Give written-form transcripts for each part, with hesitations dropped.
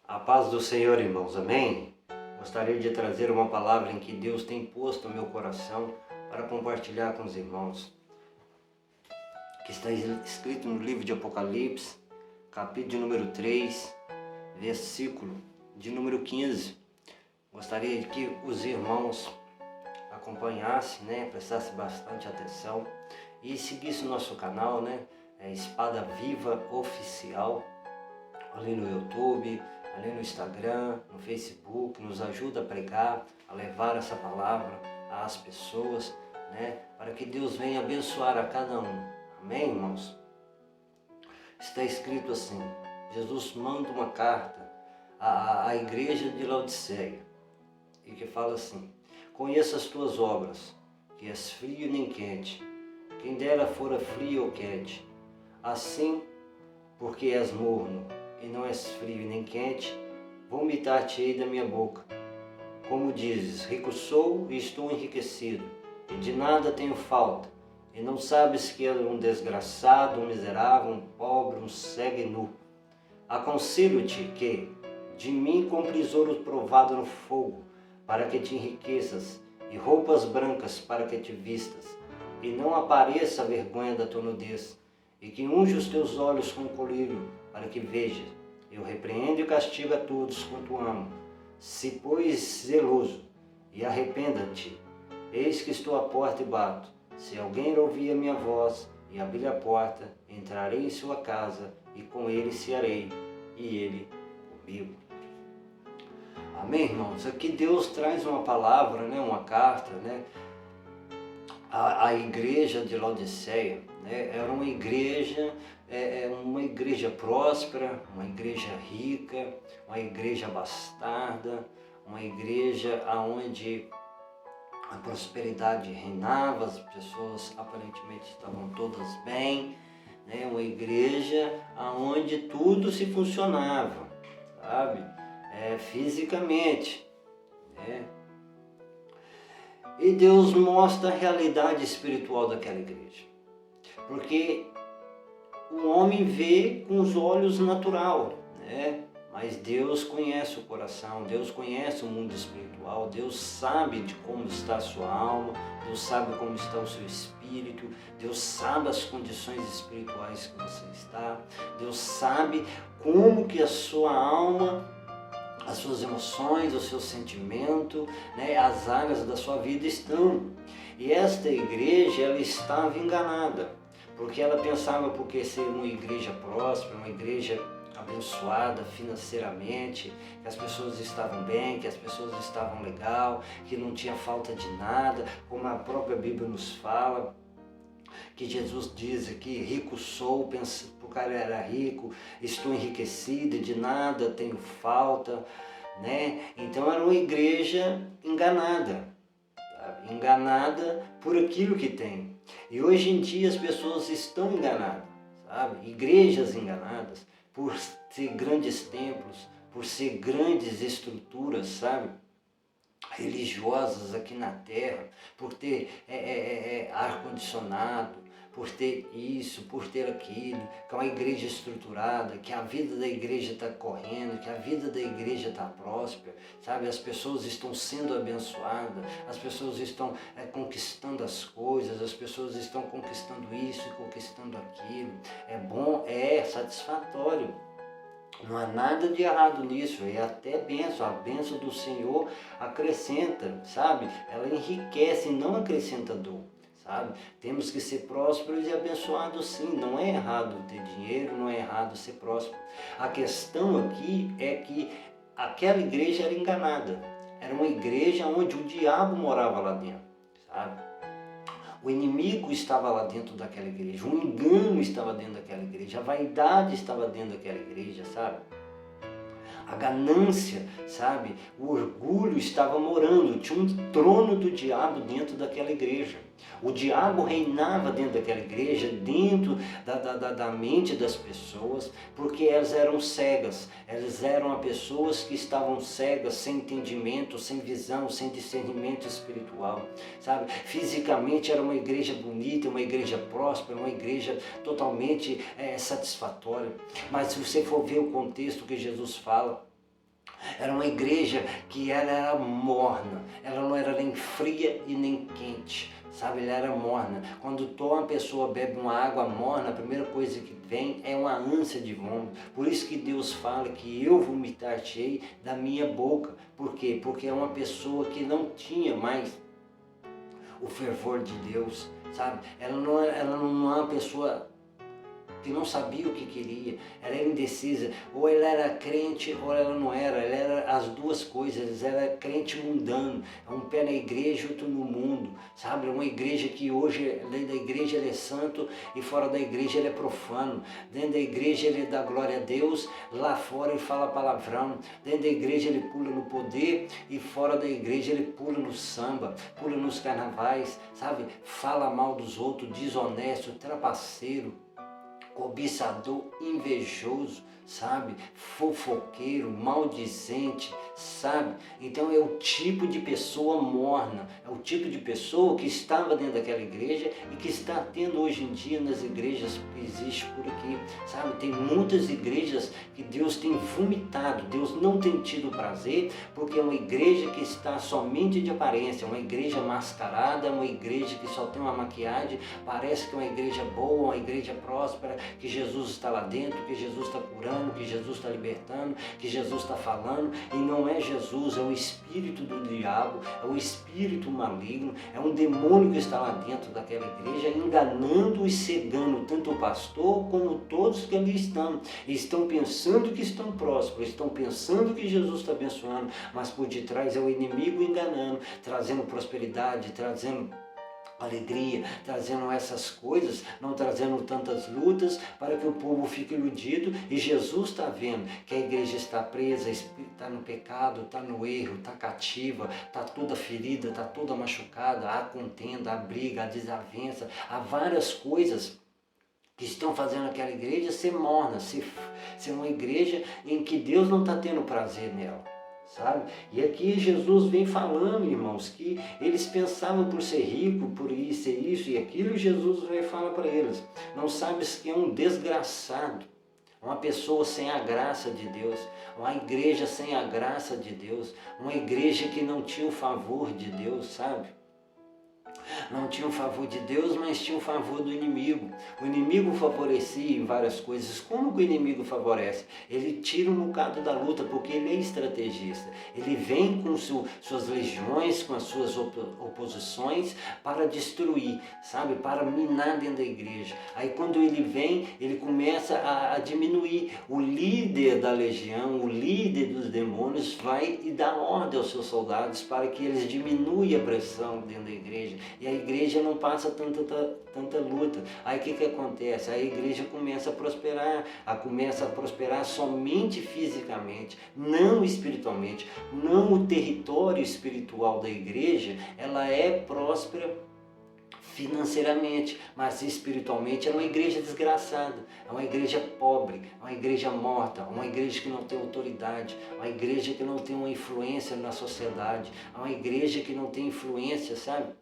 A paz do Senhor, irmãos, amém? Gostaria de trazer uma palavra em que Deus tem posto no meu coração para compartilhar com os irmãos, que está escrito no livro de Apocalipse, capítulo de número 3, versículo de número 15. Gostaria de que os irmãos acompanhassem, prestassem bastante atenção e seguissem o nosso canal, Espada Viva Oficial, ali no YouTube, ali no Instagram, no Facebook. Nos ajuda a pregar, a levar essa palavra às pessoas, para que Deus venha abençoar a cada um. Amém, irmãos? Está escrito assim: Jesus manda uma carta à igreja de Laodiceia, e que fala assim: conheça as tuas obras, que és frio nem quente. Quem dera fora frio ou quente. Assim, porque és morno e não és frio nem quente, vomitar-te-ei da minha boca. Como dizes, rico sou e estou enriquecido, e de nada tenho falta, e não sabes que eu um desgraçado, um miserável, um pobre, um cego e nu. Aconselho-te que de mim compres ouro provado no fogo, para que te enriqueças, e roupas brancas para que te vistas, e não apareça a vergonha da tua nudez, e que unja os teus olhos com colírio, para que vejas. Eu repreendo e castigo a todos quanto amo. Se, pois, zeloso, e arrependa-te. Eis que estou à porta e bato. Se alguém ouvir a minha voz e abrir a porta, entrarei em sua casa, e com ele cearei, e ele comigo. Amém, irmãos? Aqui Deus traz uma palavra, uma carta, à igreja de Laodiceia. Era uma igreja próspera, uma igreja rica, uma igreja abastada, uma igreja onde a prosperidade reinava, as pessoas aparentemente estavam todas bem, uma igreja onde tudo se funcionava, sabe? Fisicamente. E Deus mostra a realidade espiritual daquela igreja. Porque o homem vê com os olhos naturais, mas Deus conhece o coração, Deus conhece o mundo espiritual, Deus sabe de como está a sua alma, Deus sabe como está o seu espírito, Deus sabe as condições espirituais que você está, Deus sabe como que a sua alma, as suas emoções, o seu sentimento, as áreas da sua vida estão. E esta igreja, ela estava enganada, porque ela pensava porque ser uma igreja próspera, uma igreja abençoada financeiramente, que as pessoas estavam bem, que as pessoas estavam legal, que não tinha falta de nada, como a própria Bíblia nos fala, que Jesus diz aqui, rico sou, o cara era rico, estou enriquecido, de nada tenho falta, Então era uma igreja enganada, sabe? Enganada por aquilo que tem. E hoje em dia as pessoas estão enganadas, sabe? Igrejas enganadas por ser grandes templos, por ser grandes estruturas, sabe? Religiosas aqui na terra, por ter ar-condicionado, por ter isso, por ter aquilo, que é uma igreja estruturada, que a vida da igreja está correndo, que a vida da igreja está próspera, sabe? As pessoas estão sendo abençoadas, as pessoas estão conquistando as coisas, as pessoas estão conquistando isso e conquistando aquilo. É bom, é satisfatório. Não há nada de errado nisso, é até bênção. A bênção do Senhor acrescenta, sabe? Ela enriquece e não acrescenta dor, sabe? Temos que ser prósperos e abençoados sim. Não é errado ter dinheiro, não é errado ser próspero. A questão aqui é que aquela igreja era enganada. Era uma igreja onde o diabo morava lá dentro, sabe? O inimigo estava lá dentro daquela igreja, o engano estava dentro daquela igreja, a vaidade estava dentro daquela igreja, sabe? A ganância, sabe? O orgulho estava morando, tinha um trono do diabo dentro daquela igreja. O diabo reinava dentro daquela igreja, dentro da mente das pessoas, porque elas eram cegas, elas eram pessoas que estavam cegas, sem entendimento, sem visão, sem discernimento espiritual, sabe? Fisicamente era uma igreja bonita, uma igreja próspera, uma igreja totalmente satisfatória, mas se você for ver o contexto que Jesus fala, Era uma igreja que ela era morna, ela não era nem fria e nem quente, sabe? Ela era morna. Quando uma pessoa bebe uma água morna, a primeira coisa que vem é uma ânsia de vômito. Por isso que Deus fala que eu vomitar-te-ei da minha boca. Por quê? Porque é uma pessoa que não tinha mais o fervor de Deus, sabe? Ela não é uma pessoa que não sabia o que queria, ela era indecisa, ou ela era crente ou ela não era, ela era as duas coisas, ela era crente mundano, um pé na igreja, outro no mundo, sabe? Uma igreja que hoje, dentro da igreja ele é santo e fora da igreja ele é profano, dentro da igreja ele dá glória a Deus, lá fora ele fala palavrão, dentro da igreja ele pula no poder e fora da igreja ele pula no samba, pula nos carnavais, sabe? Fala mal dos outros, desonesto, trapaceiro, cobiçador, invejoso, sabe? Fofoqueiro, maldizente, sabe? Então é o tipo de pessoa morna, é o tipo de pessoa que estava dentro daquela igreja e que está tendo hoje em dia nas igrejas que existem por aqui, sabe? Tem muitas igrejas que Deus tem vomitado, Deus não tem tido prazer, porque é uma igreja que está somente de aparência, uma igreja mascarada, uma igreja que só tem uma maquiagem, parece que é uma igreja boa, uma igreja próspera, que Jesus está lá dentro, que Jesus está curando, que Jesus está libertando, que Jesus está falando, e não é Jesus, é o espírito do diabo, é o espírito maligno, é um demônio que está lá dentro daquela igreja, enganando e cegando tanto o pastor como todos que ali estão. E estão pensando que estão prósperos, estão pensando que Jesus está abençoando, mas por detrás é o inimigo enganando, trazendo prosperidade, trazendo alegria, trazendo essas coisas, não trazendo tantas lutas para que o povo fique iludido. E Jesus está vendo que a igreja está presa, está no pecado, está no erro, está cativa, está toda ferida, está toda machucada, há contenda, há briga, há desavença, há várias coisas que estão fazendo aquela igreja ser morna, ser uma igreja em que Deus não está tendo prazer nela, sabe? E aqui Jesus vem falando, irmãos, que eles pensavam por ser rico, por isso, ser isso e aquilo, e Jesus vem falar para eles: não sabes que é um desgraçado, uma pessoa sem a graça de Deus, uma igreja sem a graça de Deus, uma igreja que não tinha o favor de Deus, sabe? Não tinha o favor de Deus, mas tinha o favor do inimigo. O inimigo favorecia em várias coisas. Como que o inimigo favorece? Ele tira um bocado da luta, porque ele é estrategista. Ele vem com suas legiões, com as suas oposições para destruir, sabe? Para minar dentro da igreja. Aí quando ele vem, ele começa a diminuir. O líder da legião, o líder dos demônios vai e dá ordem aos seus soldados para que eles diminuem a pressão dentro da igreja. E a igreja não passa tanta luta. Aí o que acontece? A igreja começa a prosperar somente fisicamente, não espiritualmente. Não o território espiritual da igreja, ela é próspera financeiramente, mas espiritualmente é uma igreja desgraçada, é uma igreja pobre, é uma igreja morta, uma igreja que não tem autoridade, uma igreja que não tem uma influência na sociedade, é uma igreja que não tem influência, sabe?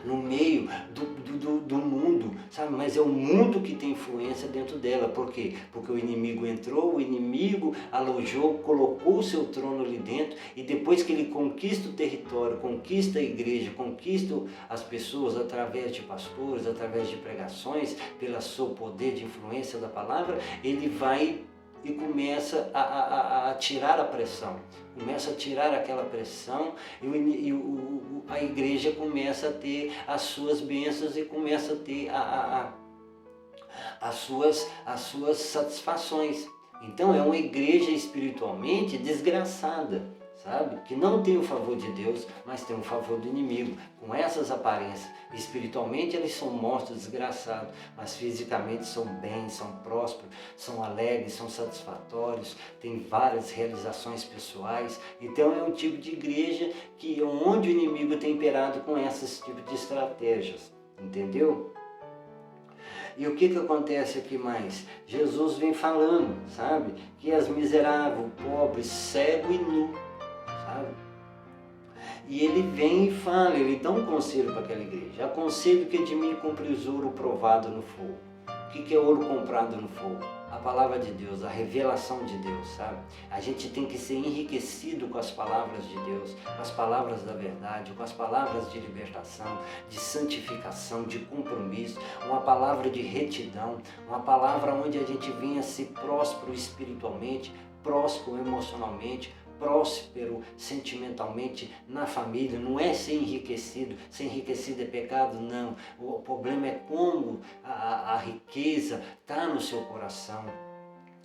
No meio do mundo, sabe? Mas é o mundo que tem influência dentro dela. Por quê? Porque o inimigo entrou, o inimigo alojou, colocou o seu trono ali dentro, e depois que ele conquista o território, conquista a igreja, conquista as pessoas através de pastores, através de pregações, pelo seu poder de influência da palavra, ele vai e começa a tirar a pressão, começa a tirar aquela pressão, e a igreja começa a ter as suas bênçãos e começa a ter as suas satisfações. Então é uma igreja espiritualmente desgraçada, sabe? Que não tem o favor de Deus, mas tem o favor do inimigo, com essas aparências. Espiritualmente eles são mortos, desgraçados, mas fisicamente são bens, são prósperos, são alegres, são satisfatórios, têm várias realizações pessoais. Então é um tipo de igreja que onde o inimigo tem imperado com esses tipos de estratégias, entendeu? E o que acontece aqui mais? Jesus vem falando, sabe? Que és miserável, pobre, cego e nu, sabe? E ele vem e fala, ele dá um conselho para aquela igreja: aconselho que de mim compres ouro provado no fogo. O que é ouro comprado no fogo? A palavra de Deus, a revelação de Deus, sabe? A gente tem que ser enriquecido com as palavras de Deus, com as palavras da verdade, com as palavras de libertação, de santificação, de compromisso, uma palavra de retidão, uma palavra onde a gente venha ser próspero espiritualmente, próspero emocionalmente, próspero sentimentalmente na família. Não é ser enriquecido é pecado, não. O problema é como a riqueza está no seu coração.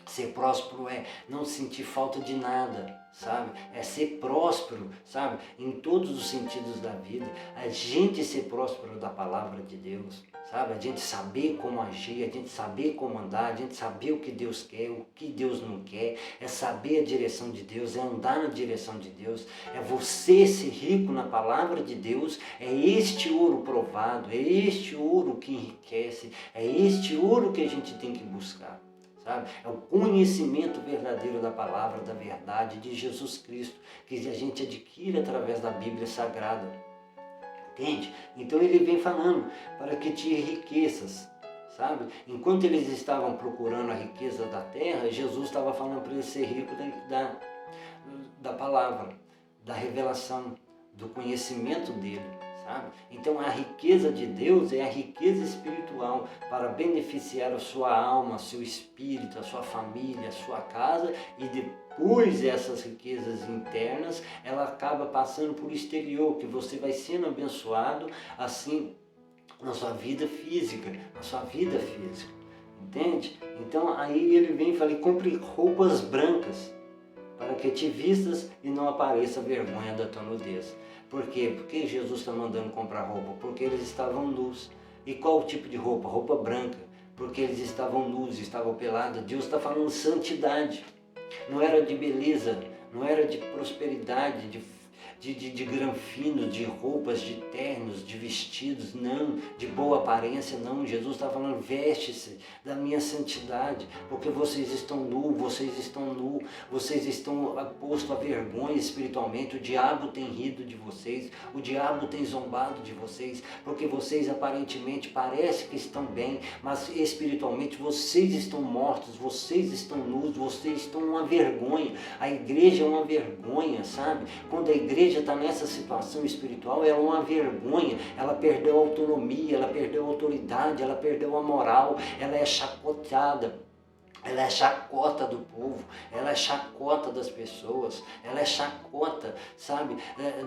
Ser próspero é não sentir falta de nada, sabe? É ser próspero, sabe? Em todos os sentidos da vida. A gente ser próspero da palavra de Deus, sabe? A gente saber como agir, a gente saber como andar, a gente saber o que Deus quer, o que Deus não quer. É saber a direção de Deus, é andar na direção de Deus. É você ser rico na palavra de Deus. É este ouro provado, é este ouro que enriquece, é este ouro que a gente tem que buscar. Sabe? É o conhecimento verdadeiro da palavra, da verdade, de Jesus Cristo, que a gente adquire através da Bíblia Sagrada. Entende? Então ele vem falando para que te enriqueças, sabe? Enquanto eles estavam procurando a riqueza da terra, Jesus estava falando para eles ser rico da palavra, da revelação, do conhecimento dele. Sabe? Então a riqueza de Deus é a riqueza espiritual para beneficiar a sua alma, seu espírito, a sua família, a sua casa, e depois essas riquezas internas, ela acaba passando por exterior, que você vai sendo abençoado assim na sua vida física, entende? Então aí ele vem e fala, compre roupas brancas, para que te vistas e não apareça a vergonha da tua nudez. Por quê? Porque Jesus está mandando comprar roupa? Porque eles estavam nus. E qual o tipo de roupa? Roupa branca. Porque eles estavam nus, estavam pelados. Deus está falando santidade. Não era de beleza, não era de prosperidade, de granfinos, de roupas, de ternos, de vestidos, não, de boa aparência, não. Jesus está falando, veste-se da minha santidade, porque vocês estão nus, vocês estão postos à vergonha espiritualmente. O diabo tem rido de vocês, o diabo tem zombado de vocês, porque vocês aparentemente parecem que estão bem, mas espiritualmente vocês estão mortos, vocês estão nus, vocês estão uma vergonha. A igreja é uma vergonha, sabe? Quando a igreja está nessa situação espiritual, ela é uma vergonha, ela perdeu a autonomia, ela perdeu a autoridade, ela perdeu a moral, ela é chacoteada. Ela é chacota do povo, ela é chacota das pessoas, ela é chacota, sabe,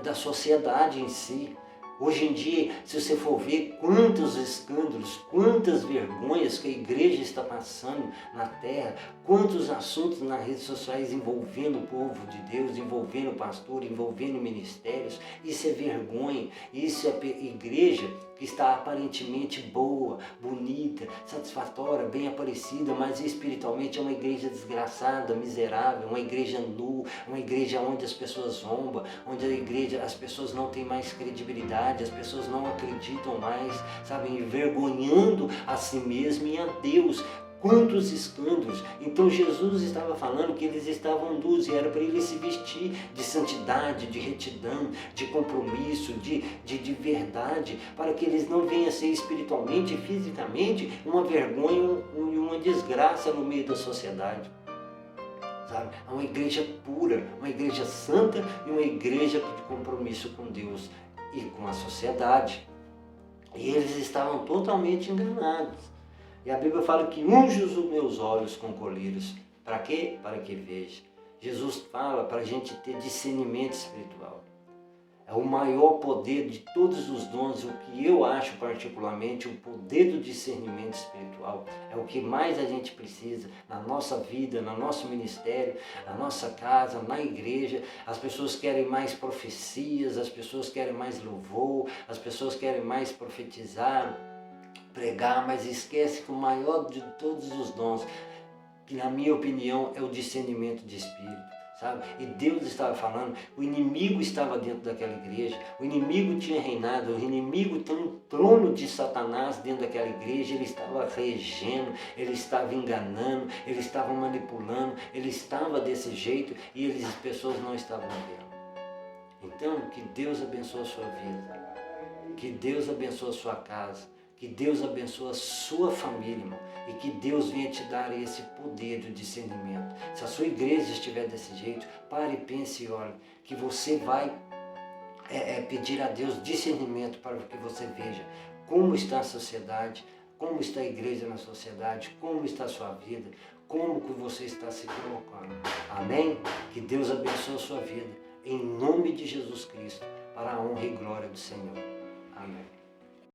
da sociedade em si. Hoje em dia, se você for ver quantos escândalos, quantas vergonhas que a igreja está passando na terra, quantos assuntos nas redes sociais envolvendo o povo de Deus, envolvendo o pastor, envolvendo ministérios, isso é vergonha, isso é igreja que está aparentemente boa, bonita, satisfatória, bem aparecida, mas espiritualmente é uma igreja desgraçada, miserável, uma igreja nua, uma igreja onde as pessoas zombam, onde as pessoas não têm mais credibilidade, as pessoas não acreditam mais, sabe, envergonhando a si mesmo e a Deus. Quantos escândalos! Então Jesus estava falando que eles estavam nus e era para eles se vestir de santidade, de retidão, de compromisso, de verdade, para que eles não venham a ser espiritualmente e fisicamente uma vergonha e uma desgraça no meio da sociedade. Sabe? É uma igreja pura, uma igreja santa e uma igreja de compromisso com Deus e com a sociedade. E eles estavam totalmente enganados. E a Bíblia fala que unge os meus olhos com colírios. Para quê? Para que veja. Jesus fala para a gente ter discernimento espiritual. É o maior poder de todos os dons, o que eu acho particularmente, o poder do discernimento espiritual. É o que mais a gente precisa na nossa vida, no nosso ministério, na nossa casa, na igreja. As pessoas querem mais profecias, as pessoas querem mais louvor, as pessoas querem mais profetizar, pregar, mas esquece que o maior de todos os dons, que na minha opinião é o discernimento de espírito, sabe? E Deus estava falando, o inimigo estava dentro daquela igreja, o inimigo tinha reinado, o inimigo tem um trono de Satanás dentro daquela igreja, ele estava regendo, ele estava enganando, ele estava manipulando, ele estava desse jeito e as pessoas não estavam vendo. Então, que Deus abençoe a sua vida, que Deus abençoe a sua casa, Que Deus abençoe a sua família, irmão. E que Deus venha te dar esse poder de discernimento. Se a sua igreja estiver desse jeito, pare, pense e olhe. Que você vai pedir a Deus discernimento para que você veja como está a sociedade, como está a igreja na sociedade, como está a sua vida, como que você está se colocando. Amém? Que Deus abençoe a sua vida. Em nome de Jesus Cristo, para a honra e glória do Senhor. Amém.